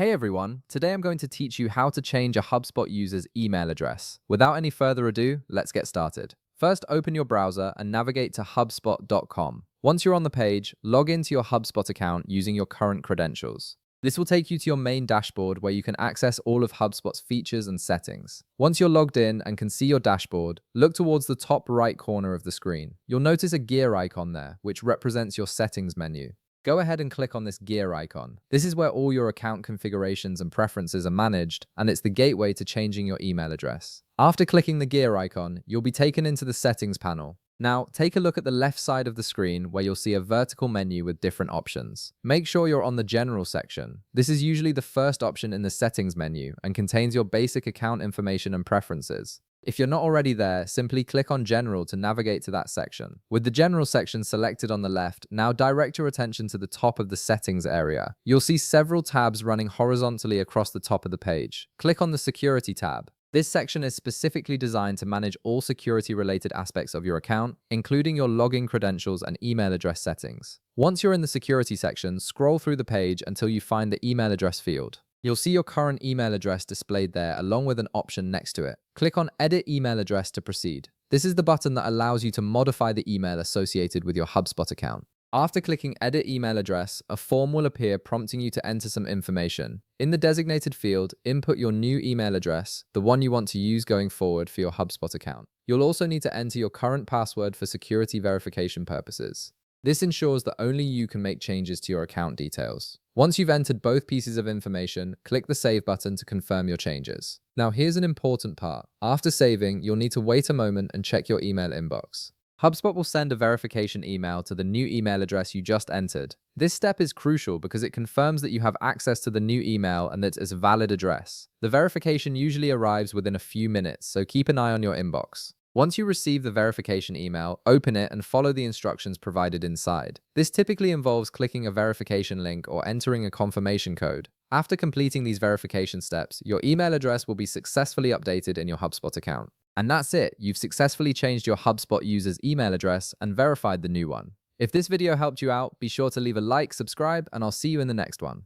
Hey everyone, today I'm going to teach you how to change a HubSpot user's email address. Without any further ado, let's get started. First, open your browser and navigate to HubSpot.com. Once you're on the page, log into your HubSpot account using your current credentials. This will take you to your main dashboard where you can access all of HubSpot's features and settings. Once you're logged in and can see your dashboard, look towards the top right corner of the screen. You'll notice a gear icon there, which represents your settings menu. Go ahead and click on this gear icon. This is where all your account configurations and preferences are managed, and it's the gateway to changing your email address. After clicking the gear icon, you'll be taken into the settings panel. Now, take a look at the left side of the screen where you'll see a vertical menu with different options. Make sure you're on the General section. This is usually the first option in the settings menu and contains your basic account information and preferences. If you're not already there, simply click on General to navigate to that section. With the General section selected on the left, now direct your attention to the top of the Settings area. You'll see several tabs running horizontally across the top of the page. Click on the Security tab. This section is specifically designed to manage all security-related aspects of your account, including your login credentials and email address settings. Once you're in the Security section, scroll through the page until you find the email address field. You'll see your current email address displayed there along with an option next to it. Click on Edit Email Address to proceed. This is the button that allows you to modify the email associated with your HubSpot account. After clicking Edit Email Address, a form will appear prompting you to enter some information. In the designated field, input your new email address, the one you want to use going forward for your HubSpot account. You'll also need to enter your current password for security verification purposes. This ensures that only you can make changes to your account details. Once you've entered both pieces of information, click the Save button to confirm your changes. Now here's an important part. After saving, you'll need to wait a moment and check your email inbox. HubSpot will send a verification email to the new email address you just entered. This step is crucial because it confirms that you have access to the new email and that it's a valid address. The verification usually arrives within a few minutes, so keep an eye on your inbox. Once you receive the verification email, open it and follow the instructions provided inside. This typically involves clicking a verification link or entering a confirmation code. After completing these verification steps, your email address will be successfully updated in your HubSpot account. And that's it, you've successfully changed your HubSpot user's email address and verified the new one. If this video helped you out, be sure to leave a like, subscribe, and I'll see you in the next one.